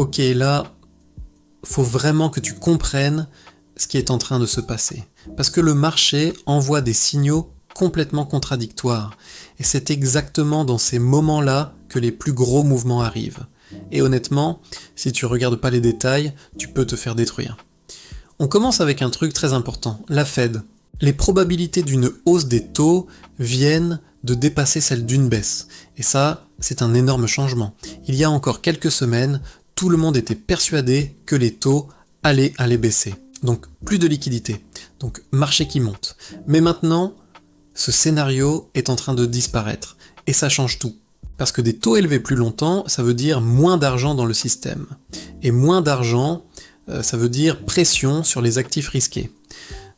Ok, là, faut vraiment que tu comprennes ce qui est en train de se passer. Parce que le marché envoie des signaux complètement contradictoires. Et c'est exactement dans ces moments-là que les plus gros mouvements arrivent. Et honnêtement, si tu regardes pas les détails, tu peux te faire détruire. On commence avec un truc très important, la Fed. Les probabilités d'une hausse des taux viennent de dépasser celles d'une baisse. Et ça, c'est un énorme changement. Il y a encore quelques semaines, tout le monde était persuadé que les taux allaient baisser. Donc plus de liquidité, donc marché qui monte. Mais maintenant, ce scénario est en train de disparaître. Et ça change tout. Parce que des taux élevés plus longtemps, ça veut dire moins d'argent dans le système. Et moins d'argent, ça veut dire pression sur les actifs risqués.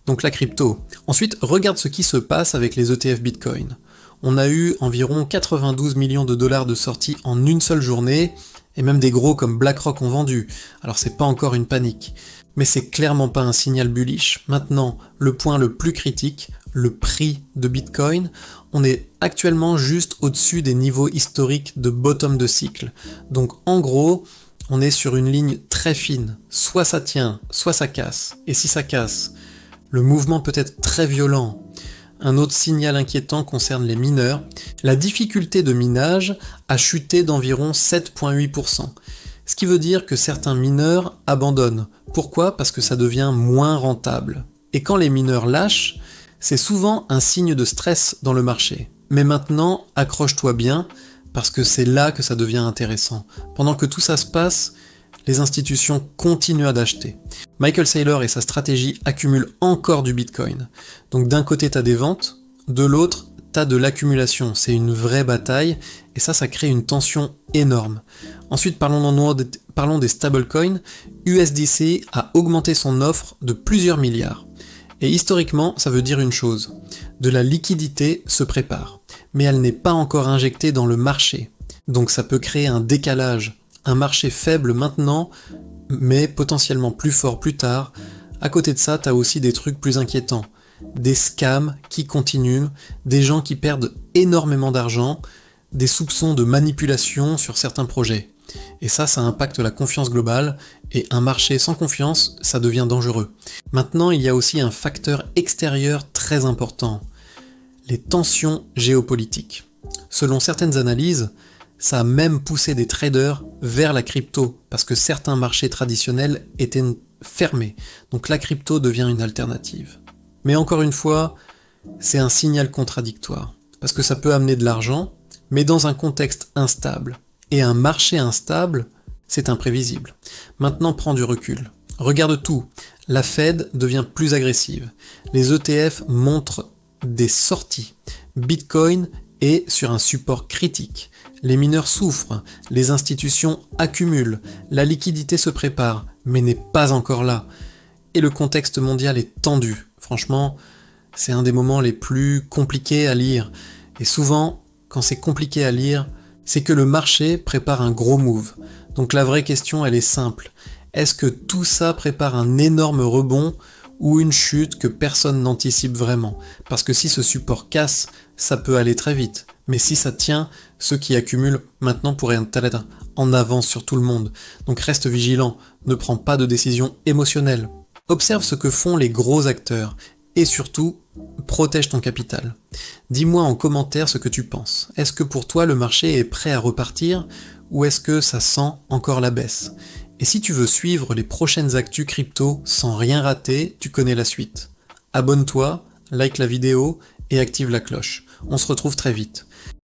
Donc la crypto. Ensuite, regarde ce qui se passe avec les ETF Bitcoin. On a eu environ 92 millions de dollars de sorties en une seule journée, et même des gros comme BlackRock ont vendu. Alors c'est pas encore une panique. Mais c'est clairement pas un signal bullish. Maintenant, le point le plus critique, le prix de Bitcoin, on est actuellement juste au-dessus des niveaux historiques de bottom de cycle. Donc en gros, on est sur une ligne très fine. Soit ça tient, soit ça casse. Et si ça casse, le mouvement peut être très violent. Un autre signal inquiétant concerne les mineurs. La difficulté de minage a chuté d'environ 7,8%. Ce qui veut dire que certains mineurs abandonnent. Pourquoi ? Parce que ça devient moins rentable. Et quand les mineurs lâchent, c'est souvent un signe de stress dans le marché. Mais maintenant, accroche-toi bien, parce que c'est là que ça devient intéressant. Pendant que tout ça se passe, les institutions continuent d'acheter. Michael Saylor et sa stratégie accumulent encore du Bitcoin. Donc d'un côté t'as des ventes, de l'autre t'as de l'accumulation. C'est une vraie bataille, et ça crée une tension énorme. Ensuite parlons des stablecoins. USDC a augmenté son offre de plusieurs milliards. Et historiquement, ça veut dire une chose. De la liquidité se prépare, mais elle n'est pas encore injectée dans le marché. Donc ça peut créer un décalage. Un marché faible maintenant, mais potentiellement plus fort plus tard. À côté de ça, t'as aussi des trucs plus inquiétants. Des scams qui continuent, des gens qui perdent énormément d'argent, des soupçons de manipulation sur certains projets. Et ça impacte la confiance globale, et un marché sans confiance, ça devient dangereux. Maintenant, il y a aussi un facteur extérieur très important, les tensions géopolitiques. Selon certaines analyses, ça a même poussé des traders vers la crypto, parce que certains marchés traditionnels étaient fermés. Donc la crypto devient une alternative. Mais encore une fois, c'est un signal contradictoire, parce que ça peut amener de l'argent, mais dans un contexte instable. Et un marché instable, c'est imprévisible. Maintenant, prends du recul. Regarde tout. La Fed devient plus agressive. Les ETF montrent des sorties. Bitcoin est sur un support critique. Les mineurs souffrent, les institutions accumulent, la liquidité se prépare, mais n'est pas encore là. Et le contexte mondial est tendu. Franchement, c'est un des moments les plus compliqués à lire. Et souvent, quand c'est compliqué à lire, c'est que le marché prépare un gros move. Donc la vraie question, elle est simple. Est-ce que tout ça prépare un énorme rebond ou une chute que personne n'anticipe vraiment? Parce que si ce support casse, ça peut aller très vite. Mais si ça tient, ceux qui accumulent maintenant pourraient être en avance sur tout le monde. Donc reste vigilant, ne prends pas de décision émotionnelle. Observe ce que font les gros acteurs et surtout, protège ton capital. Dis-moi en commentaire ce que tu penses. Est-ce que pour toi le marché est prêt à repartir ou est-ce que ça sent encore la baisse? Et si tu veux suivre les prochaines actus crypto sans rien rater, tu connais la suite. Abonne-toi, like la vidéo et active la cloche. On se retrouve très vite.